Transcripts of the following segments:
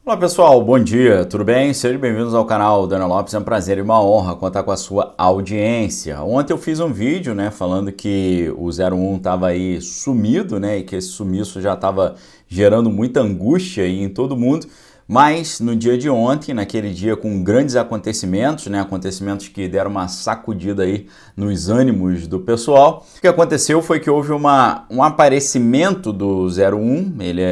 Olá pessoal, bom dia, tudo bem? Sejam bem-vindos ao canal Daniel Lopes, é um prazer e uma honra contar com a sua audiência. Ontem eu fiz um vídeo, falando que o 01 estava aí sumido, e que esse sumiço já estava gerando muita angústia aí em todo mundo, mas no dia de ontem, naquele dia com grandes acontecimentos, acontecimentos que deram uma sacudida aí nos ânimos do pessoal, o que aconteceu foi que houve um aparecimento do 01, ele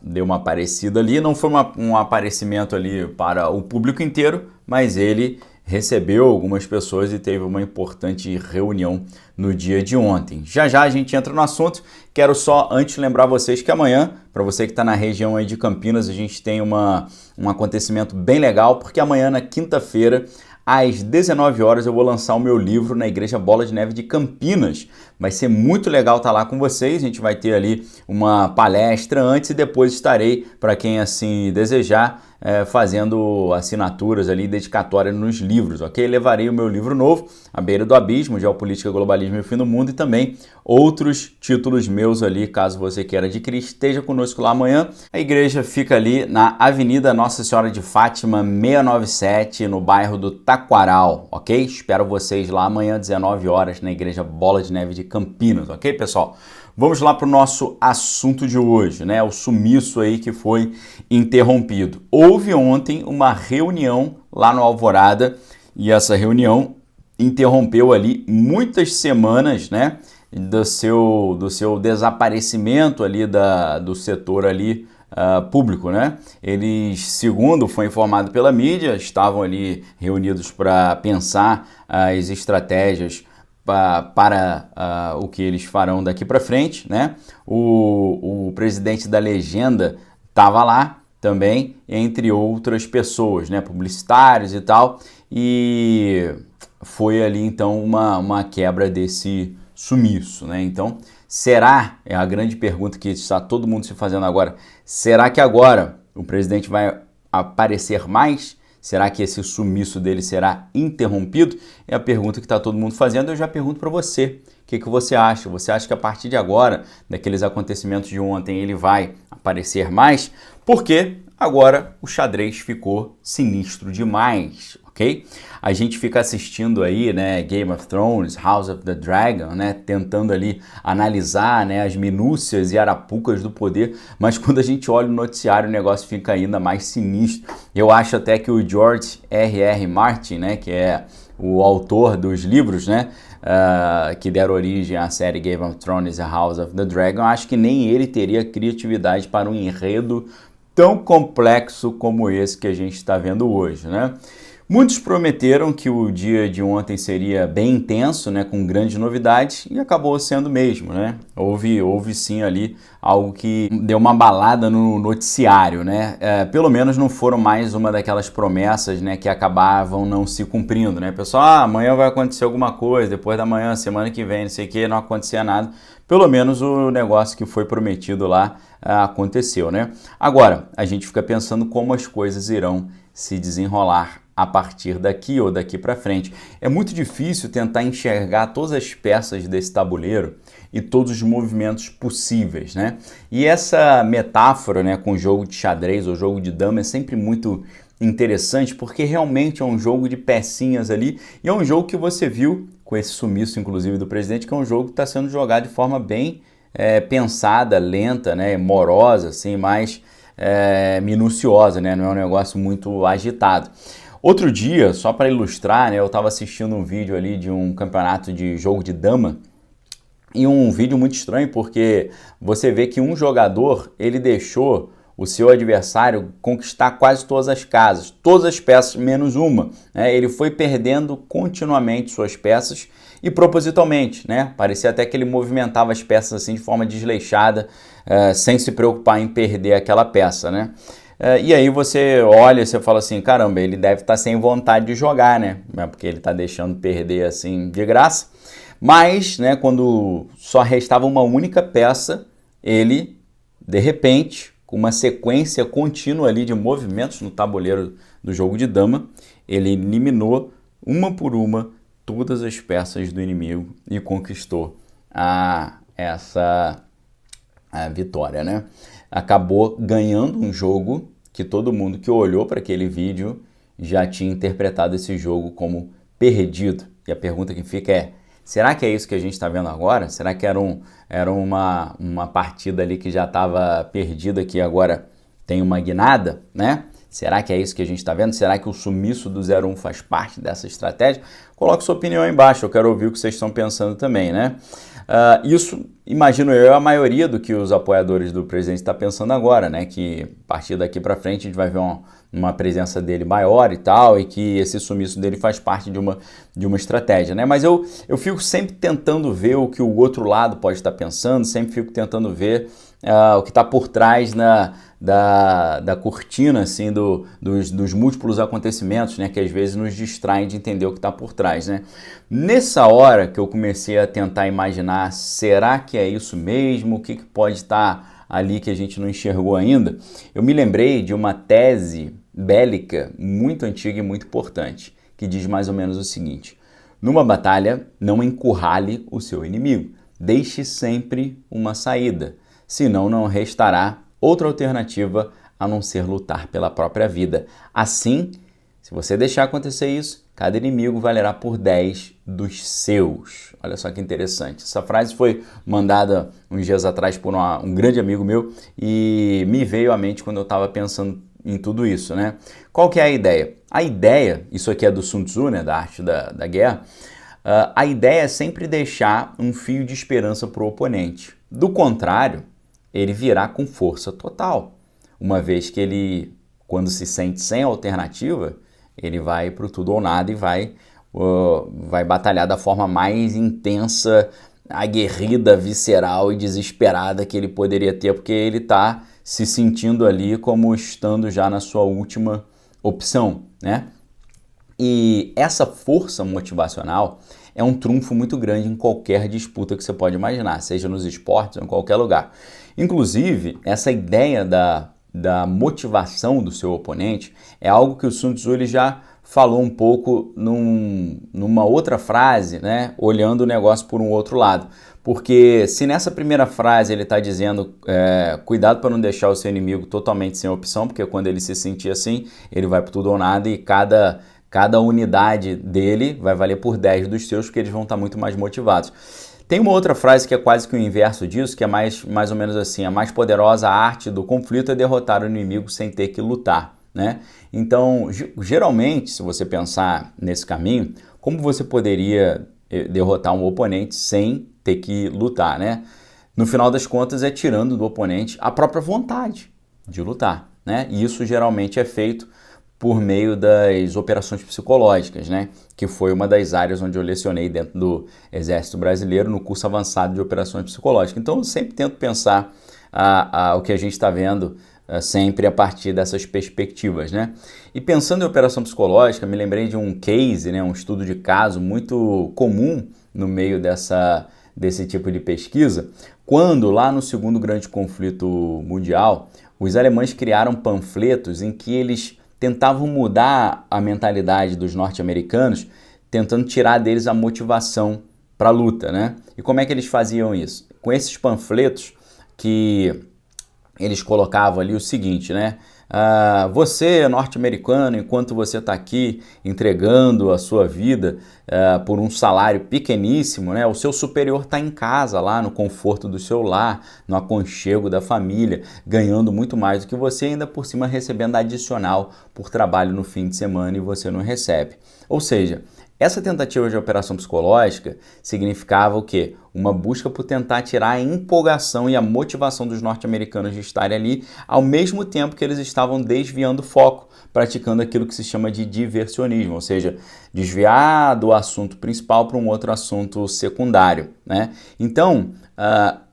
deu uma aparecida ali, não foi um aparecimento ali para o público inteiro, mas ele recebeu algumas pessoas e teve uma importante reunião no dia de ontem. Já já a gente entra no assunto. Quero só antes lembrar vocês que amanhã, para você que está na região aí de Campinas, a gente tem um acontecimento bem legal, porque amanhã, na quinta-feira, às 19 horas, eu vou lançar o meu livro na Igreja Bola de Neve de Campinas. Vai ser muito legal estar lá com vocês. A gente vai ter ali uma palestra antes e depois estarei, para quem assim desejar, fazendo assinaturas ali, dedicatória nos livros, ok? Levarei o meu livro novo, A Beira do Abismo, Geopolítica, Globalismo e o Fim do Mundo, e também outros títulos meus ali, caso você queira adquirir. Esteja conosco lá amanhã. A igreja fica ali na Avenida Nossa Senhora de Fátima, 697, no bairro do Taquaral, ok? Espero vocês lá amanhã, 19 horas, na Igreja Bola de Neve de Campinas, ok, pessoal? Vamos lá para o nosso assunto de hoje, o sumiço aí que foi interrompido. Houve ontem uma reunião lá no Alvorada e essa reunião interrompeu ali muitas semanas, do seu desaparecimento ali do setor ali público, Eles, segundo foi informado pela mídia, estavam ali reunidos para pensar as estratégias para o que eles farão daqui para frente, O presidente da Legenda estava lá também, entre outras pessoas, publicitários e tal, e foi ali então uma quebra desse sumiço, Então, será, é a grande pergunta que está todo mundo se fazendo agora, será que agora o presidente vai aparecer mais? Será que esse sumiço dele será interrompido? É a pergunta que está todo mundo fazendo. Eu já pergunto para você. O que você acha? Você acha que a partir de agora, daqueles acontecimentos de ontem, ele vai aparecer mais? Porque agora o xadrez ficou sinistro demais, ok? A gente fica assistindo aí, Game of Thrones, House of the Dragon, tentando ali analisar, as minúcias e arapucas do poder, mas quando a gente olha o noticiário, o negócio fica ainda mais sinistro. Eu acho até que o George R.R. Martin, que é o autor dos livros, que deram origem à série Game of Thrones e House of the Dragon, acho que nem ele teria criatividade para um enredo tão complexo como esse que a gente está vendo hoje, Muitos prometeram que o dia de ontem seria bem intenso, com grandes novidades, e acabou sendo mesmo, Houve sim ali algo que deu uma balada no noticiário, Pelo menos não foram mais uma daquelas promessas, que acabavam não se cumprindo, Pessoal, amanhã vai acontecer alguma coisa, depois da manhã, semana que vem, não sei o que, não acontecia nada. Pelo menos o negócio que foi prometido lá aconteceu, Agora, a gente fica pensando como as coisas irão se desenrolar a partir daqui ou daqui para frente. É muito difícil tentar enxergar todas as peças desse tabuleiro e todos os movimentos possíveis, E essa metáfora, com o jogo de xadrez ou jogo de dama é sempre muito interessante, porque realmente é um jogo de pecinhas ali, e é um jogo que você viu com esse sumiço, inclusive, do presidente, que é um jogo que está sendo jogado de forma bem pensada, lenta, morosa, assim, mais minuciosa, não é um negócio muito agitado. Outro dia, só para ilustrar, eu estava assistindo um vídeo ali de um campeonato de jogo de dama, e um vídeo muito estranho, porque você vê que um jogador, ele deixou o seu adversário conquistar quase todas as casas, todas as peças menos uma, Ele foi perdendo continuamente suas peças e propositalmente, Parecia até que ele movimentava as peças assim de forma desleixada, sem se preocupar em perder aquela peça, E aí você olha e você fala assim, caramba, ele deve estar sem vontade de jogar, Porque ele está deixando perder assim de graça. Mas, quando só restava uma única peça, ele, de repente, com uma sequência contínua ali de movimentos no tabuleiro do jogo de dama, ele eliminou uma por uma todas as peças do inimigo e conquistou essa vitória, Acabou ganhando um jogo que todo mundo que olhou para aquele vídeo já tinha interpretado esse jogo como perdido. E a pergunta que fica é: será que é isso que a gente está vendo agora? Será que era uma partida ali que já estava perdida, que agora tem uma guinada, né? Será que é isso que a gente está vendo? Será que o sumiço do 0-1 faz parte dessa estratégia? Coloque sua opinião aí embaixo, eu quero ouvir o que vocês estão pensando também, né? Isso, imagino eu, é a maioria do que os apoiadores do presidente estão pensando agora, né? Que a partir daqui para frente a gente vai ver uma presença dele maior e tal, e que esse sumiço dele faz parte de uma estratégia, né? Mas eu fico sempre tentando ver o que o outro lado pode estar pensando, sempre fico tentando ver o que está por trás da cortina, assim, dos múltiplos acontecimentos, né, que às vezes nos distraem de entender o que está por trás, né. Nessa hora que eu comecei a tentar imaginar, será que é isso mesmo? O que pode estar ali que a gente não enxergou ainda? Eu me lembrei de uma tese bélica muito antiga e muito importante, que diz mais ou menos o seguinte: numa batalha, não encurrale o seu inimigo, deixe sempre uma saída, senão não restará outra alternativa a não ser lutar pela própria vida. Assim, se você deixar acontecer isso, cada inimigo valerá por 10 dos seus. Olha só que interessante. Essa frase foi mandada uns dias atrás por um grande amigo meu e me veio à mente quando eu estava pensando em tudo isso, né? Qual que é a ideia? A ideia, isso aqui é do Sun Tzu, né, da arte da guerra, a ideia é sempre deixar um fio de esperança para o oponente. Do contrário, ele virá com força total, uma vez que ele, quando se sente sem alternativa, ele vai para o tudo ou nada e vai batalhar da forma mais intensa, aguerrida, visceral e desesperada que ele poderia ter, porque ele está se sentindo ali como estando já na sua última opção, né? E essa força motivacional é um trunfo muito grande em qualquer disputa que você pode imaginar, seja nos esportes ou em qualquer lugar. Inclusive, essa ideia da motivação do seu oponente é algo que o Sun Tzu ele já falou um pouco numa outra frase, né, olhando o negócio por um outro lado. Porque se nessa primeira frase ele está dizendo cuidado para não deixar o seu inimigo totalmente sem opção, porque quando ele se sentir assim, ele vai para tudo ou nada e cada unidade dele vai valer por 10 dos seus, porque eles vão estar muito mais motivados. Tem uma outra frase que é quase que o inverso disso, que é mais ou menos assim: a mais poderosa arte do conflito é derrotar o inimigo sem ter que lutar, né? Então, geralmente, se você pensar nesse caminho, como você poderia derrotar um oponente sem ter que lutar, né? No final das contas, é tirando do oponente a própria vontade de lutar, né? E isso geralmente é feito por meio das operações psicológicas, né? Que foi uma das áreas onde eu lecionei dentro do Exército Brasileiro no curso avançado de operações psicológicas. Então eu sempre tento pensar o que a gente está vendo sempre a partir dessas perspectivas, né? E pensando em operação psicológica, me lembrei de um case, né? Um estudo de caso muito comum no meio desse tipo de pesquisa, quando lá no segundo grande conflito mundial, os alemães criaram panfletos em que eles tentavam mudar a mentalidade dos norte-americanos, tentando tirar deles a motivação para a luta, né? E como é que eles faziam isso? Com esses panfletos que eles colocavam ali o seguinte, né? Você, norte-americano, enquanto você está aqui entregando a sua vida por um salário pequeníssimo, né? O seu superior está em casa, lá no conforto do seu lar, no aconchego da família, ganhando muito mais do que você, ainda por cima recebendo adicional por trabalho no fim de semana e você não recebe. Ou seja, essa tentativa de operação psicológica significava o quê? Uma busca por tentar tirar a empolgação e a motivação dos norte-americanos de estarem ali, ao mesmo tempo que eles estavam desviando o foco, praticando aquilo que se chama de diversionismo, ou seja, desviar do assunto principal para um outro assunto secundário, né? Então,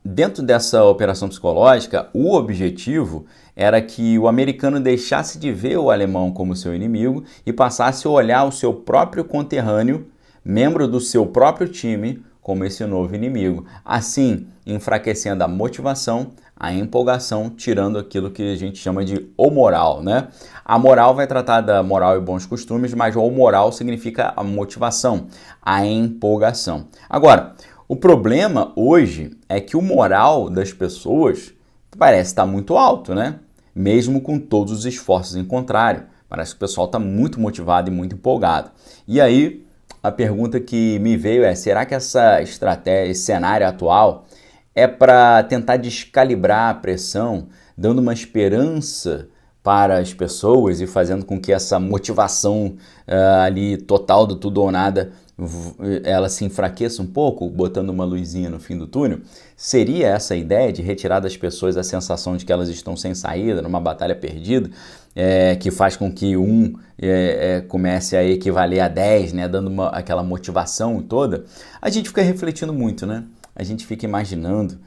dentro dessa operação psicológica, o objetivo era que o americano deixasse de ver o alemão como seu inimigo e passasse a olhar o seu próprio conterrâneo, membro do seu próprio time, como esse novo inimigo. Assim, enfraquecendo a motivação, a empolgação, tirando aquilo que a gente chama de moral, né? A moral vai tratar da moral e bons costumes, mas o moral significa a motivação, a empolgação. Agora, o problema hoje é que o moral das pessoas parece estar muito alto, né? mesmo com todos os esforços em contrário. Parece que o pessoal está muito motivado e muito empolgado. E aí, a pergunta que me veio é, será que essa estratégia, esse cenário atual é para tentar descalibrar a pressão, dando uma esperança para as pessoas e fazendo com que essa motivação ali total do tudo ou nada ela se enfraqueça um pouco, botando uma luzinha no fim do túnel? Seria essa a ideia de retirar das pessoas a sensação de que elas estão sem saída, numa batalha perdida, que faz com que comece a equivaler a 10, né, dando aquela motivação toda? A gente fica refletindo muito, né? A gente fica imaginando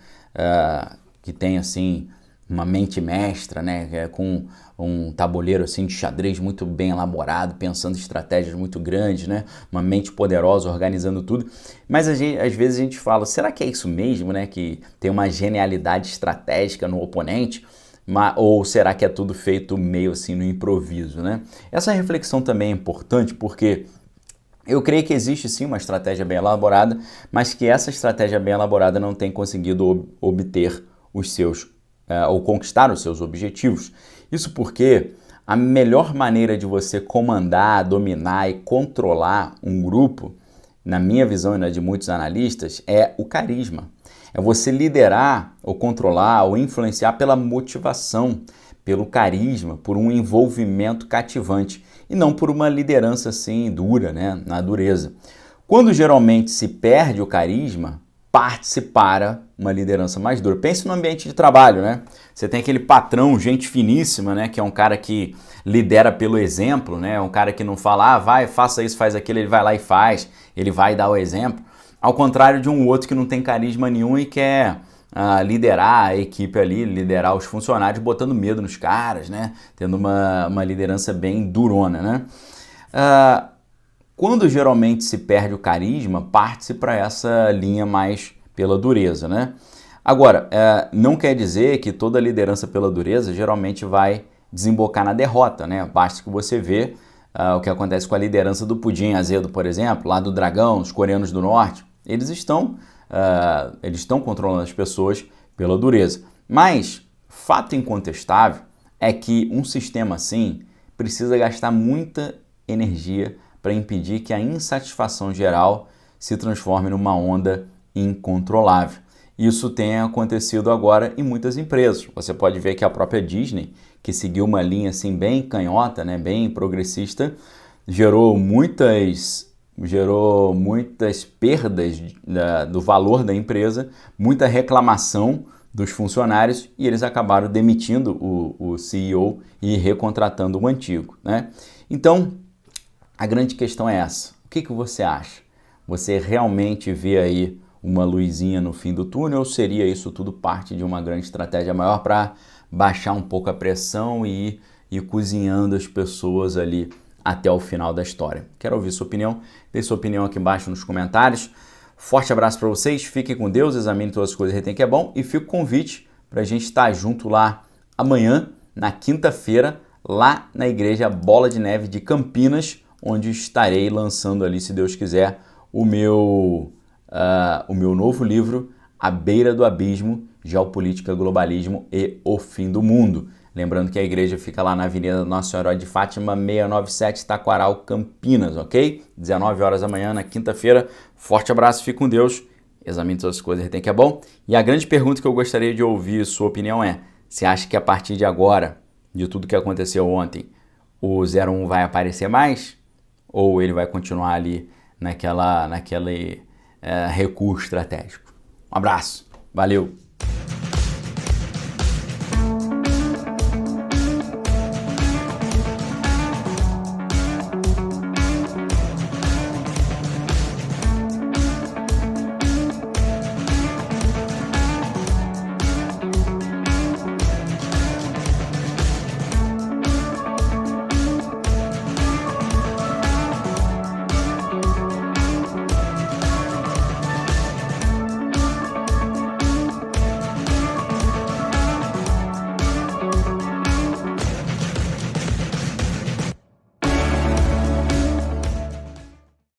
que tem assim uma mente mestra, né, com um tabuleiro assim de xadrez muito bem elaborado, pensando estratégias muito grandes, né, uma mente poderosa organizando tudo. Mas às vezes a gente fala, será que é isso mesmo, né, que tem uma genialidade estratégica no oponente? Ou será que é tudo feito meio assim no improviso, né? Essa reflexão também é importante porque eu creio que existe sim uma estratégia bem elaborada, mas que essa estratégia bem elaborada não tem conseguido obter os seus ou conquistar os seus objetivos. Isso porque a melhor maneira de você comandar, dominar e controlar um grupo, na minha visão e na de muitos analistas, é o carisma. É você liderar ou controlar ou influenciar pela motivação, pelo carisma, por um envolvimento cativante e não por uma liderança assim dura, né, na dureza. Quando geralmente se perde o carisma, parte-se para uma liderança mais dura. Pense no ambiente de trabalho, né? Você tem aquele patrão, gente finíssima, né? Que é um cara que lidera pelo exemplo, né? Um cara que não fala, vai, faça isso, faz aquilo, ele vai lá e faz, ele vai dar o exemplo. Ao contrário de um outro que não tem carisma nenhum e quer liderar a equipe ali, liderar os funcionários, botando medo nos caras, né? Tendo uma liderança bem durona, né? Quando geralmente se perde o carisma, parte-se para essa linha mais pela dureza, né? Agora, não quer dizer que toda liderança pela dureza geralmente vai desembocar na derrota, né? Basta que você vê o que acontece com a liderança do Pudim Azedo, por exemplo, lá do Dragão, os coreanos do norte. Eles estão controlando as pessoas pela dureza. Mas, fato incontestável é que um sistema assim precisa gastar muita energia para impedir que a insatisfação geral se transforme numa onda incontrolável. Isso tem acontecido agora em muitas empresas. Você pode ver que a própria Disney, que seguiu uma linha assim bem canhota, né, bem progressista, gerou muitas perdas do valor da empresa, muita reclamação dos funcionários e eles acabaram demitindo o CEO e recontratando o antigo, né? Então, a grande questão é essa. O que você acha? Você realmente vê aí uma luzinha no fim do túnel ou seria isso tudo parte de uma grande estratégia maior para baixar um pouco a pressão e ir cozinhando as pessoas ali até o final da história? Quero ouvir sua opinião. Deixe sua opinião aqui embaixo nos comentários. Forte abraço para vocês. Fiquem com Deus, examine todas as coisas, retém que é bom. E fica o convite para a gente estar junto lá amanhã, na quinta-feira, lá na Igreja Bola de Neve de Campinas, onde estarei lançando ali, se Deus quiser, o meu novo livro, À Beira do Abismo, Geopolítica, Globalismo e o Fim do Mundo. Lembrando que a igreja fica lá na Avenida Nossa Senhora de Fátima, 697, Taquaral, Campinas, ok? 19 horas da manhã, na quinta-feira. Forte abraço, fique com Deus. Examine todas as coisas, retém que é bom. E a grande pergunta que eu gostaria de ouvir sua opinião é, você acha que a partir de agora, de tudo que aconteceu ontem, o 01 vai aparecer mais? Ou ele vai continuar ali naquele recuo estratégico? Um abraço, valeu!